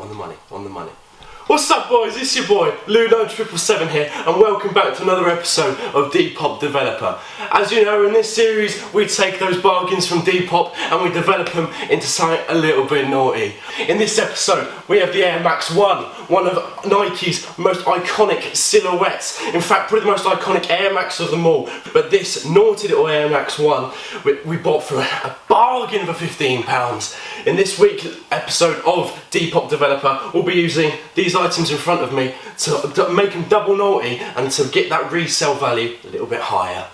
On the money, on the money. What's up boys, it's your boy Lou9777 here and welcome back to another episode of DepopDeveloper. As you know, in this series we take those bargains from Depop and we develop them into something a little bit naughty. In this episode we have the Air Max 1, one of Nike's most iconic silhouettes. In fact, probably the most iconic Air Max of them all. But this naughty little Air Max 1 we bought for a bargain for £15. In this week's episode of DepopDeveloper we'll be using these items in front of me to make them double naughty and to get that resale value a little bit higher.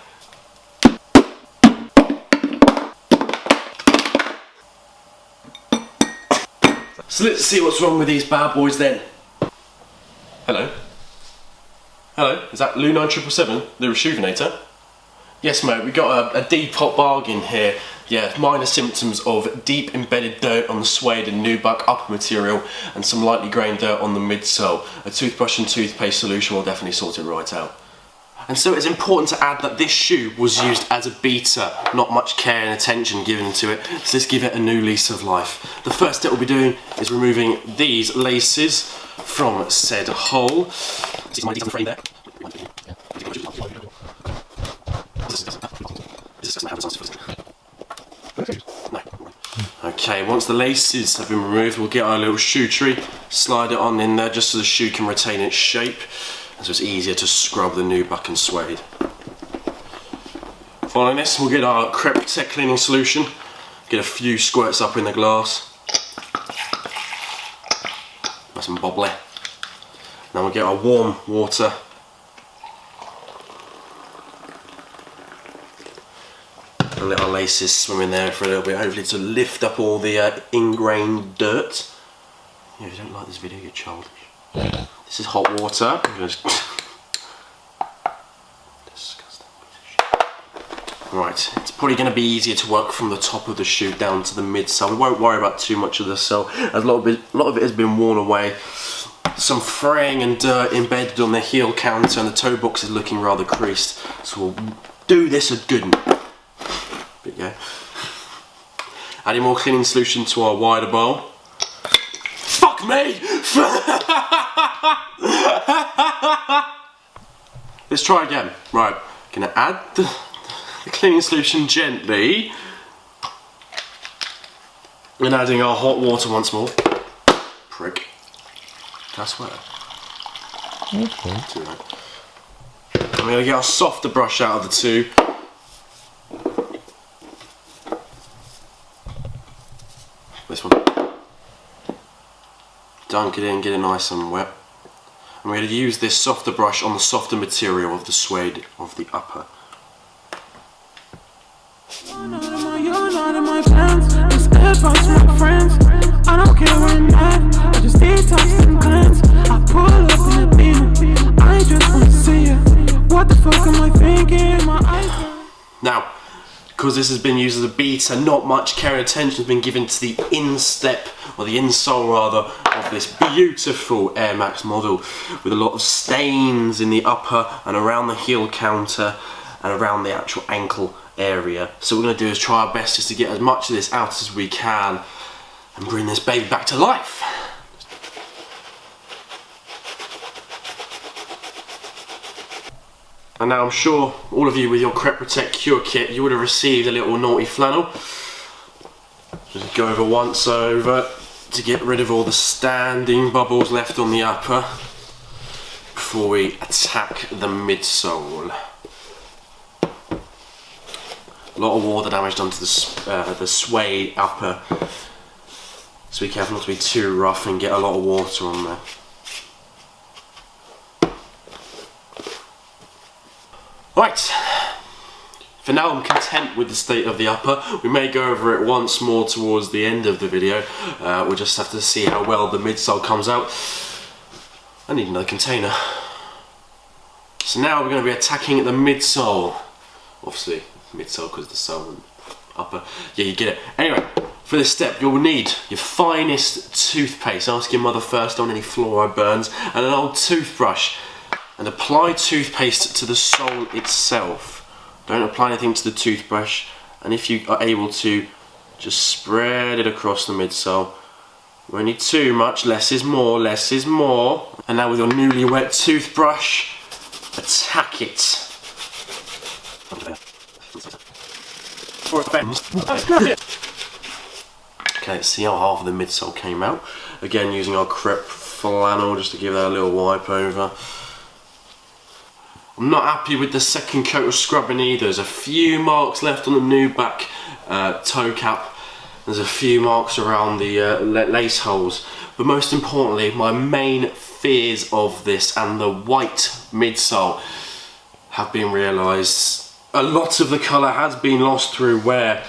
So let's see what's wrong with these bad boys then. Hello? Hello? Is that Lou9777, the Rejuvenator? Yes mate, we got a Depop bargain here. Yeah, minor symptoms of deep embedded dirt on the suede and nubuck upper material and some lightly grained dirt on the midsole. A toothbrush and toothpaste solution will definitely sort it right out. And so it's important to add that this shoe was used as a beta, not much care and attention given to it, so let's give it a new lease of life. The first step we'll be doing is removing these laces from said hole. See my detail frame there. No. Okay, once the laces have been removed, we'll get our little shoe tree, slide it on in there just so the shoe can retain its shape, and so it's easier to scrub the nubuck and suede. Following this, we'll get our Crepe Protect cleaning solution, get a few squirts up in the glass, nice and bobbly. Then we'll get our warm water. And let our laces swim in there for a little bit, hopefully to lift up all the ingrained dirt. Yeah, if you don't like this video, you're childish. This is hot water. Disgusting piece of shit. Right, it's probably going to be easier to work from the top of the shoe down to the midsole. We won't worry about too much of the sole, as a lot of it has been worn away. Some fraying and dirt embedded on the heel counter, and the toe box is looking rather creased. So we'll do this a good one. Yeah. Adding more cleaning solution to our wider bowl. Fuck me! Let's try again. Right, gonna add the cleaning solution gently. And adding our hot water once more. Prick. Can I swear? Okay. Too late. I'm gonna get our softer brush out of the two. This one. Dunk it in, get it nice and wet. And we're going to use this softer brush on the softer material of the suede of the upper. You're not in my plans. Instead, bounce my friends. I don't care where I'm at. I just detox and cleanse. I pull up in the beam. I just want to see you. What the fuck am I thinking? My eyes. Now, because this has been used as a beta, not much care and attention has been given to the instep, or the insole rather, of this beautiful Air Max model, with a lot of stains in the upper and around the heel counter and around the actual ankle area. So what we're going to do is try our best just to get as much of this out as we can and bring this baby back to life. And now I'm sure all of you with your Crepe Protect Cure Kit, you would have received a little naughty flannel. Just go over once over to get rid of all the standing bubbles left on the upper before we attack the midsole. A lot of water damage done to the suede upper, so be careful not to be too rough and get a lot of water on there. Right, for now I'm content with the state of the upper. We may go over it once more towards the end of the video. We'll just have to see how well the midsole comes out. I need another container. So now we're going to be attacking the midsole. Obviously, midsole because the sole and upper. Yeah, you get it. Anyway, for this step you'll need your finest toothpaste. Ask your mother first on any fluoride burns. And an old toothbrush. And apply toothpaste to the sole itself. Don't apply anything to the toothbrush, and if you are able to, just spread it across the midsole We need too much, less is more, less is more. And now with your newly wet toothbrush, attack it. Okay, let's see how half of the midsole came out. Again, using our crepe flannel just to give that a little wipe over. I'm not happy with the second coat of scrubbing either. There's a few marks left on the new back toe cap. There's a few marks around the lace holes. But most importantly, my main fears of this and the white midsole have been realised. A lot of the colour has been lost through wear,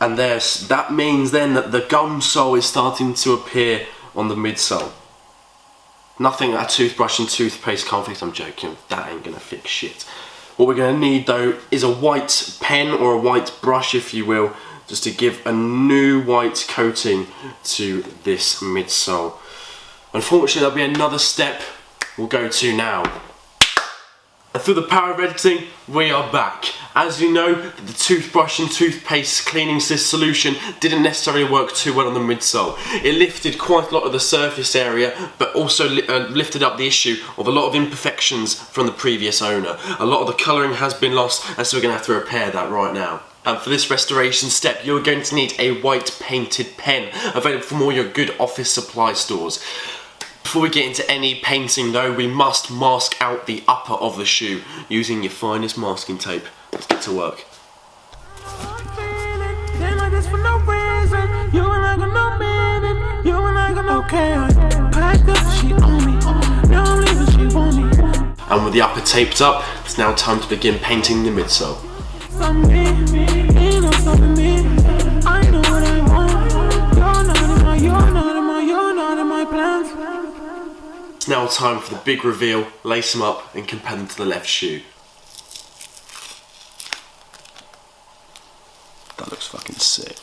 and that means then that the gum sole is starting to appear on the midsole. Nothing a toothbrush and toothpaste can't fix. I'm joking, that ain't gonna fix shit. What we're gonna need though is a white pen or a white brush, if you will, just to give a new white coating to this midsole. Unfortunately, there'll be another step we'll go to now. And through the power of editing, we are back. As you know, the toothbrush and toothpaste cleaning solution didn't necessarily work too well on the midsole. It lifted quite a lot of the surface area, but also lifted up the issue of a lot of imperfections from the previous owner. A lot of the colouring has been lost, and so we're going to have to repair that right now. And for this restoration step, you're going to need a white painted pen, available from all your good office supply stores. Before we get into any painting though, we must mask out the upper of the shoe using your finest masking tape. Let's get to work. And with the upper taped up, it's now time to begin painting the midsole. It's now time for the big reveal. Lace them up and compare them to the left shoe. That looks fucking sick.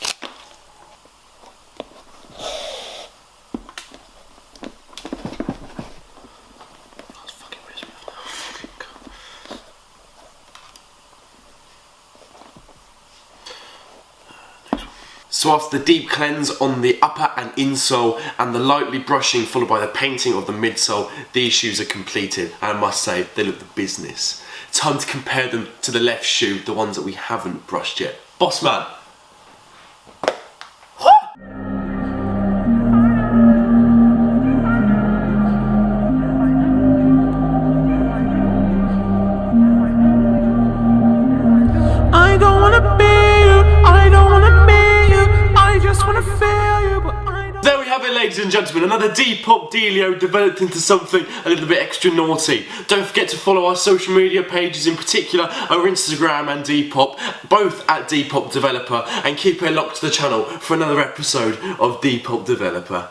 So after the deep cleanse on the upper and insole and the lightly brushing followed by the painting of the midsole, these shoes are completed, and I must say they look the business. Time to compare them to the left shoe, the ones that we haven't brushed yet. Boss man! Ladies and gentlemen, another Depop dealio developed into something a little bit extra naughty. Don't forget to follow our social media pages, in particular our Instagram and Depop, both at DepopDeveloper, and keep it locked to the channel for another episode of Depop Developer.